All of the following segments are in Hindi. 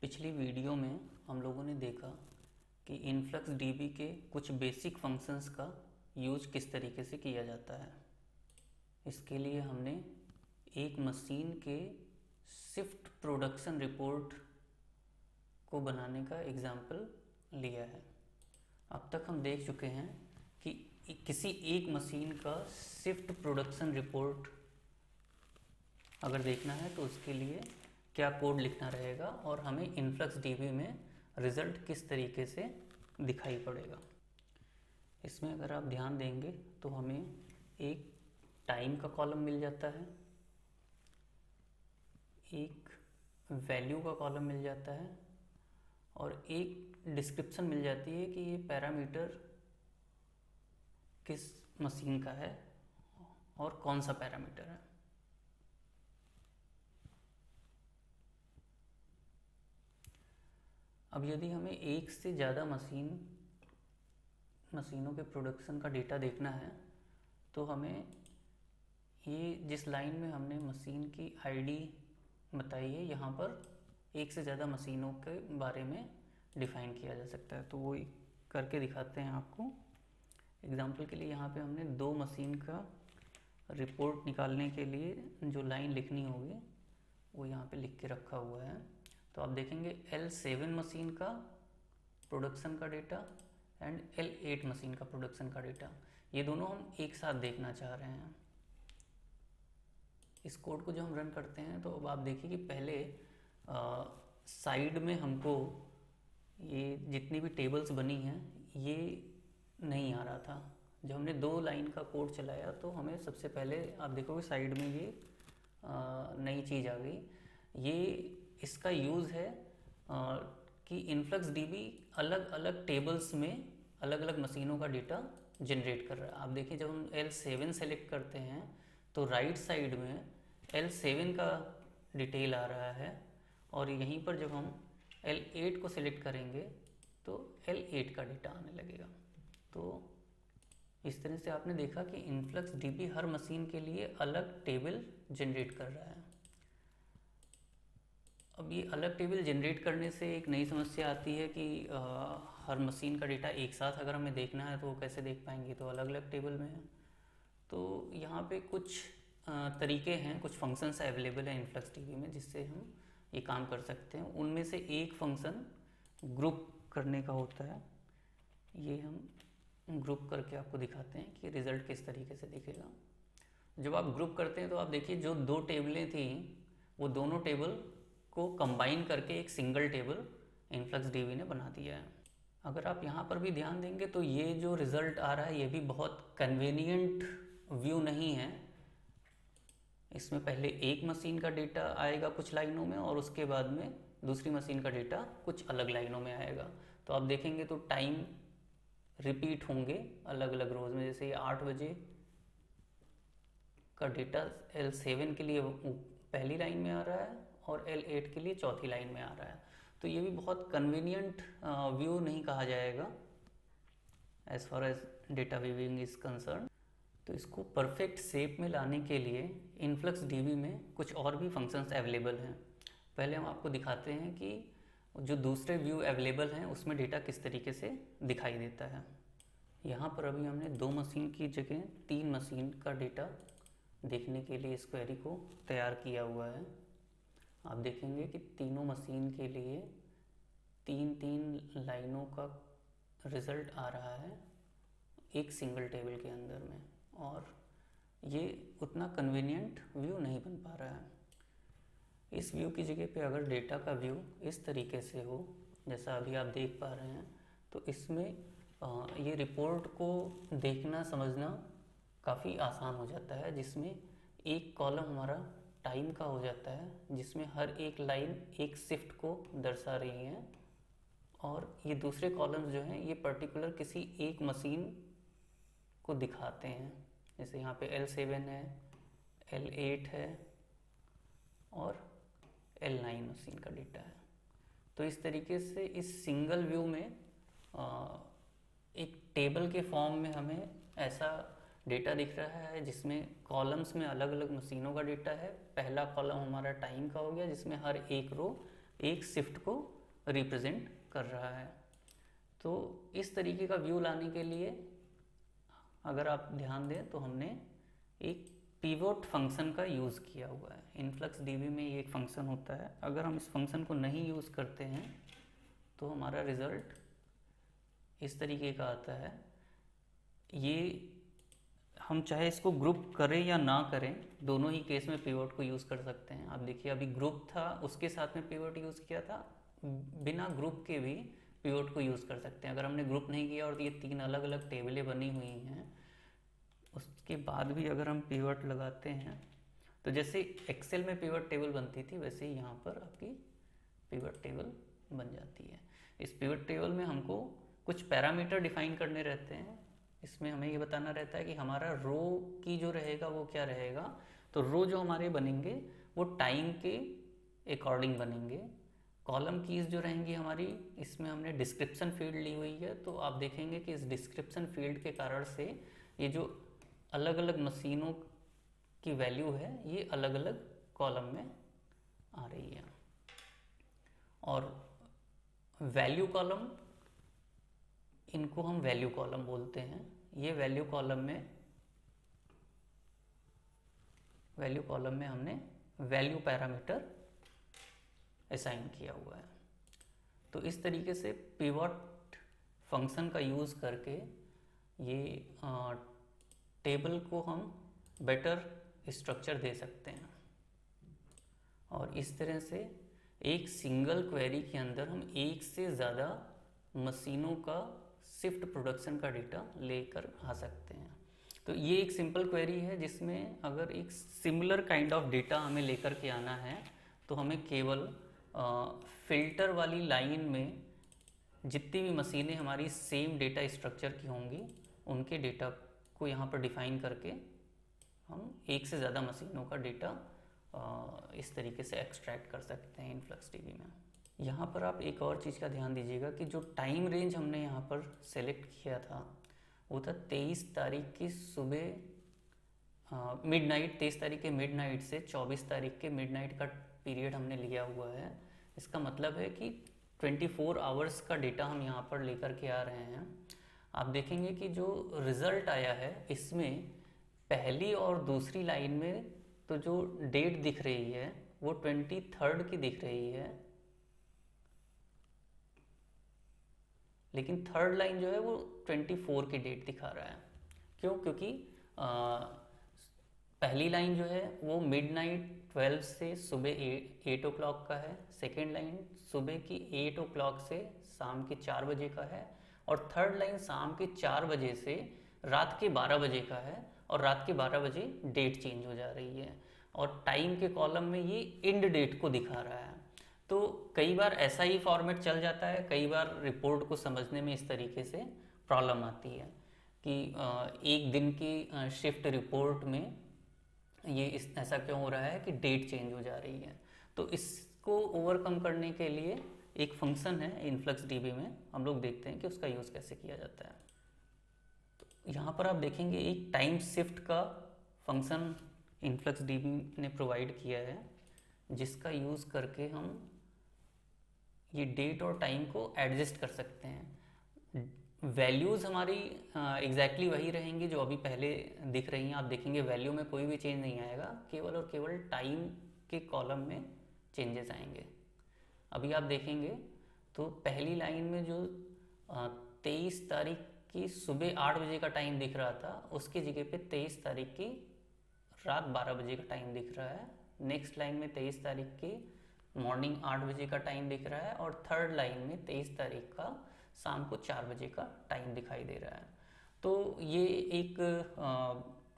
पिछली वीडियो में हम लोगों ने देखा कि इन्फ्लक्स डीबी के कुछ बेसिक फंक्शंस का यूज किस तरीके से किया जाता है। इसके लिए हमने एक मशीन के शिफ्ट प्रोडक्शन रिपोर्ट को बनाने का एग्जाम्पल लिया है। अब तक हम देख चुके हैं कि किसी एक मशीन का शिफ्ट प्रोडक्शन रिपोर्ट अगर देखना है तो उसके लिए क्या कोड लिखना रहेगा और हमें इन्फ्लक्स डीबी में रिज़ल्ट किस तरीके से दिखाई पड़ेगा। इसमें अगर आप ध्यान देंगे तो हमें एक टाइम का कॉलम मिल जाता है, एक वैल्यू का कॉलम मिल जाता है और एक डिस्क्रिप्शन मिल जाती है कि ये पैरामीटर किस मशीन का है और कौन सा पैरामीटर है। अब यदि हमें एक से ज़्यादा मशीनों के प्रोडक्शन का डेटा देखना है तो हमें ये जिस लाइन में हमने मशीन की आईडी बताई है, यहाँ पर एक से ज़्यादा मशीनों के बारे में डिफ़ाइन किया जा सकता है। तो वो करके दिखाते हैं आपको। एग्जाम्पल के लिए यहाँ पे हमने दो मशीन का रिपोर्ट निकालने के लिए जो लाइन लिखनी होगी वो यहाँ पे लिख के रखा हुआ है। तो आप देखेंगे L7 मशीन का प्रोडक्शन का डेटा एंड L8 मशीन का प्रोडक्शन का डेटा, ये दोनों हम एक साथ देखना चाह रहे हैं। इस कोड को जो हम रन करते हैं तो अब आप देखिए कि पहले साइड में हमको ये जितनी भी टेबल्स बनी हैं ये नहीं आ रहा था। जब हमने दो लाइन का कोड चलाया तो हमें सबसे पहले आप देखोगे साइड में ये नई चीज़ आ गई। ये इसका यूज़ है कि इन्फ्लक्स डीबी अलग अलग टेबल्स में अलग अलग मशीनों का डेटा जनरेट कर रहा है। आप देखिए जब हम L7 सेलेक्ट करते हैं तो राइट साइड में L7 का डिटेल आ रहा है और यहीं पर जब हम L8 को सिलेक्ट करेंगे तो L8 का डेटा आने लगेगा। तो इस तरह से आपने देखा कि इन्फ्लक्स डीबी हर मशीन के लिए अलग टेबल जनरेट कर रहा है। अब ये अलग टेबल जनरेट करने से एक नई समस्या आती है कि हर मशीन का डेटा एक साथ अगर हमें देखना है तो वो कैसे देख पाएंगे, तो अलग अलग टेबल में है। तो यहाँ पे कुछ तरीके हैं, कुछ फंक्शंस अवेलेबल हैं इन्फ्लक्स डीबी में जिससे हम ये काम कर सकते हैं। उनमें से एक फंक्शन ग्रुप करने का होता है। ये हम ग्रुप करके आपको दिखाते हैं कि रिज़ल्ट किस तरीके से दिखेगा। जब आप ग्रुप करते हैं तो आप देखिए जो दो टेबलें थी वो दोनों टेबल को कंबाइन करके एक सिंगल टेबल इन्फ्लक्स डीबी ने बना दिया है। अगर आप यहाँ पर भी ध्यान देंगे तो ये जो रिज़ल्ट आ रहा है ये भी बहुत कन्वीनियंट व्यू नहीं है। इसमें पहले एक मशीन का डेटा आएगा कुछ लाइनों में और उसके बाद में दूसरी मशीन का डेटा कुछ अलग लाइनों में आएगा। तो आप देखेंगे तो टाइम रिपीट होंगे अलग अलग रोज़ में। जैसे ये 8 बजे का डेटा L7 के लिए पहली लाइन में आ रहा है और L8 के लिए चौथी लाइन में आ रहा है। तो ये भी बहुत कन्वीनियंट व्यू नहीं कहा जाएगा as far as data viewing is concern. तो इसको परफेक्ट शेप में लाने के लिए इन्फ्लक्स डीबी में कुछ और भी फंक्शंस अवेलेबल हैं। पहले हम आपको दिखाते हैं कि जो दूसरे व्यू अवेलेबल हैं उसमें डेटा किस तरीके से दिखाई देता है। यहाँ पर अभी हमने दो मशीन की जगह 3 मशीन का डेटा देखने के लिए इस क्वेरी को तैयार किया हुआ है। आप देखेंगे कि तीनों मशीन के लिए 3-3 लाइनों का रिज़ल्ट आ रहा है एक सिंगल टेबल के अंदर में, और ये उतना कन्वीनियंट व्यू नहीं बन पा रहा है। इस व्यू की जगह पे अगर डेटा का व्यू इस तरीके से हो जैसा अभी आप देख पा रहे हैं तो इसमें ये रिपोर्ट को देखना समझना काफ़ी आसान हो जाता है, जिसमें एक कॉलम हमारा टाइम का हो जाता है जिसमें हर एक लाइन एक शिफ्ट को दर्शा रही है और ये दूसरे कॉलम्स जो हैं ये पर्टिकुलर किसी एक मशीन को दिखाते हैं। जैसे यहाँ पे L7 है, L8 है और L9 मशीन का डेटा है। तो इस तरीके से इस सिंगल व्यू में एक टेबल के फॉर्म में हमें ऐसा डेटा दिख रहा है जिसमें कॉलम्स में अलग अलग मशीनों का डेटा है। पहला कॉलम हमारा टाइम का हो गया जिसमें हर एक रो एक शिफ्ट को रिप्रेजेंट कर रहा है। तो इस तरीके का व्यू लाने के लिए अगर आप ध्यान दें तो हमने एक पिवोट फंक्शन का यूज़ किया हुआ है। इनफ्लक्स डीबी में ये एक फंक्शन होता है, अगर हम इस फंक्शन को नहीं यूज़ करते हैं तो हमारा रिज़ल्ट इस तरीके का आता है। ये हम चाहे इसको ग्रुप करें या ना करें, दोनों ही केस में पिवोट को यूज़ कर सकते हैं। आप देखिए अभी ग्रुप था, उसके साथ में पिवोट यूज़ किया था, बिना ग्रुप के भी पिवोट को यूज़ कर सकते हैं। अगर हमने ग्रुप नहीं किया और ये 3 अलग अलग टेबलें बनी हुई हैं, उसके बाद भी अगर हम पिवट लगाते हैं तो जैसे एक्सेल में पिवट टेबल बनती थी, वैसे ही यहाँ पर आपकी पिवट टेबल बन जाती है। इस पिवट टेबल में हमको कुछ पैरामीटर डिफाइन करने रहते हैं। इसमें हमें ये बताना रहता है कि हमारा रो की जो रहेगा वो क्या रहेगा। तो रो जो हमारे बनेंगे वो टाइम के अकॉर्डिंग बनेंगे। कॉलम कीज़ जो रहेंगी हमारी, इसमें हमने डिस्क्रिप्शन फील्ड ली हुई है, तो आप देखेंगे कि इस डिस्क्रिप्शन फील्ड के कारण से ये जो अलग अलग मशीनों की वैल्यू है ये अलग अलग कॉलम में आ रही है। और वैल्यू कॉलम, इनको हम वैल्यू कॉलम बोलते हैं। ये वैल्यू कॉलम में हमने वैल्यू पैरामीटर असाइन किया हुआ है। तो इस तरीके से पिवट फंक्शन का यूज़ करके ये टेबल को हम बेटर स्ट्रक्चर दे सकते हैं। और इस तरह से एक सिंगल क्वेरी के अंदर हम एक से ज़्यादा मशीनों का शिफ्ट प्रोडक्शन का डेटा लेकर आ सकते हैं। तो ये एक सिंपल क्वेरी है जिसमें अगर एक सिमिलर काइंड ऑफ डेटा हमें लेकर के आना है तो हमें केवल फिल्टर वाली लाइन में जितनी भी मशीनें हमारी सेम डेटा स्ट्रक्चर की होंगी उनके डेटा को यहाँ पर डिफाइन करके हम एक से ज़्यादा मशीनों का डेटा इस तरीके से एक्सट्रैक्ट कर सकते हैं इनफ्लक्स डीबी में। यहाँ पर आप एक और चीज़ का ध्यान दीजिएगा कि जो टाइम रेंज हमने यहाँ पर सेलेक्ट किया था वो था 23 तारीख की सुबह मिडनाइट, 23 तारीख के मिडनाइट से 24 तारीख के मिडनाइट का पीरियड हमने लिया हुआ है। इसका मतलब है कि 24 आवर्स का डेटा हम यहाँ पर लेकर के आ रहे हैं। आप देखेंगे कि जो रिज़ल्ट आया है इसमें पहली और दूसरी लाइन में तो जो डेट दिख रही है वो 23 की दिख रही है, लेकिन थर्ड लाइन जो है वो 24 की डेट दिखा रहा है। क्यों? क्योंकि पहली लाइन जो है वो मिडनाइट 12 से सुबह 8 o'clock का है, सेकेंड लाइन सुबह की 8 o'clock से शाम के 4 बजे का है, और थर्ड लाइन शाम के 4 बजे से रात के 12 बजे का है, और रात के 12 बजे डेट चेंज हो जा रही है। और टाइम के कॉलम में ये एंड डेट को दिखा रहा है। तो कई बार ऐसा ही फॉर्मेट चल जाता है, कई बार रिपोर्ट को समझने में इस तरीके से प्रॉब्लम आती है कि एक दिन की शिफ्ट रिपोर्ट में ये ऐसा क्यों हो रहा है कि डेट चेंज हो जा रही है। तो इसको ओवरकम करने के लिए एक फंक्शन है इनफ्लक्स डीबी में, हम लोग देखते हैं कि उसका यूज़ कैसे किया जाता है। तो यहाँ पर आप देखेंगे एक टाइम शिफ्ट का फंक्शन इनफ्लक्स डीबी ने प्रोवाइड किया है, जिसका यूज़ करके हम ये डेट और टाइम को एडजस्ट कर सकते हैं। वैल्यूज़ हमारी एग्जैक्टली वही रहेंगी जो अभी पहले दिख रही हैं। आप देखेंगे वैल्यू में कोई भी चेंज नहीं आएगा, केवल और केवल टाइम के कॉलम में चेंजेस आएंगे। अभी आप देखेंगे तो पहली लाइन में जो 23 तारीख की सुबह 8 बजे का टाइम दिख रहा था, उसकी जगह पे 23 तारीख की रात 12 बजे का टाइम दिख रहा है। नेक्स्ट लाइन में 23 तारीख की मॉर्निंग 8 बजे का टाइम दिख रहा है, और थर्ड लाइन में 23 तारीख का शाम को 4 बजे का टाइम दिखाई दे रहा है। तो ये एक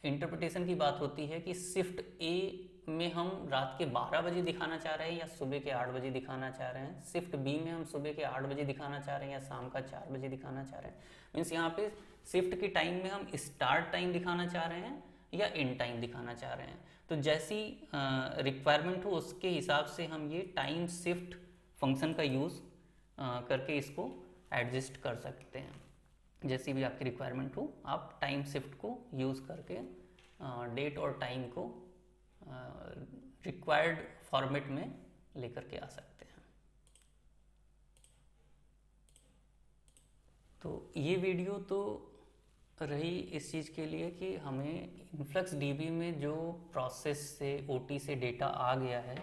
इंटरप्रिटेशन की बात होती है कि शिफ्ट ए में हम रात के 12 बजे दिखाना चाह रहे हैं या सुबह के 8 बजे दिखाना चाह रहे हैं, शिफ्ट बी में हम सुबह के 8 बजे दिखाना चाह रहे हैं या शाम का 4 बजे दिखाना चाह रहे हैं। मीन्स यहाँ पे शिफ्ट की टाइम में हम स्टार्ट टाइम दिखाना चाह रहे हैं या एंड टाइम दिखाना चाह रहे हैं। तो जैसी रिक्वायरमेंट हो उसके हिसाब से हम ये टाइम शिफ्ट फंक्शन का यूज़ करके इसको एडजस्ट कर सकते हैं। जैसी भी आपकी रिक्वायरमेंट हो आप टाइम शिफ्ट को यूज़ करके डेट और टाइम को रिक्वायर्ड फॉर्मेट में लेकर के आ सकते हैं। तो ये वीडियो तो रही इस चीज़ के लिए कि हमें InfluxDB में जो प्रोसेस से OT से डेटा आ गया है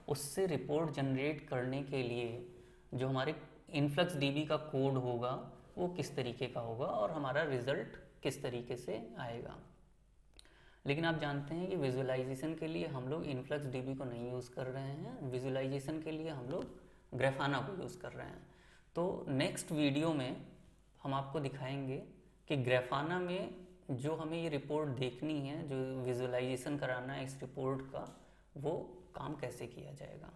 उससे रिपोर्ट जनरेट करने के लिए जो हमारे InfluxDB का कोड होगा वो किस तरीके का होगा और हमारा रिज़ल्ट किस तरीके से आएगा। लेकिन आप जानते हैं कि विजुअलाइजेशन के लिए हम लोग InfluxDB को नहीं यूज़ कर रहे हैं, विजुअलाइजेशन के लिए हम लोग ग्राफाना को यूज़ कर रहे हैं। तो नेक्स्ट वीडियो में हम आपको दिखाएंगे कि ग्राफाना में जो हमें ये रिपोर्ट देखनी है, जो विजुअलाइजेशन कराना है इस रिपोर्ट का, वो काम कैसे किया जाएगा।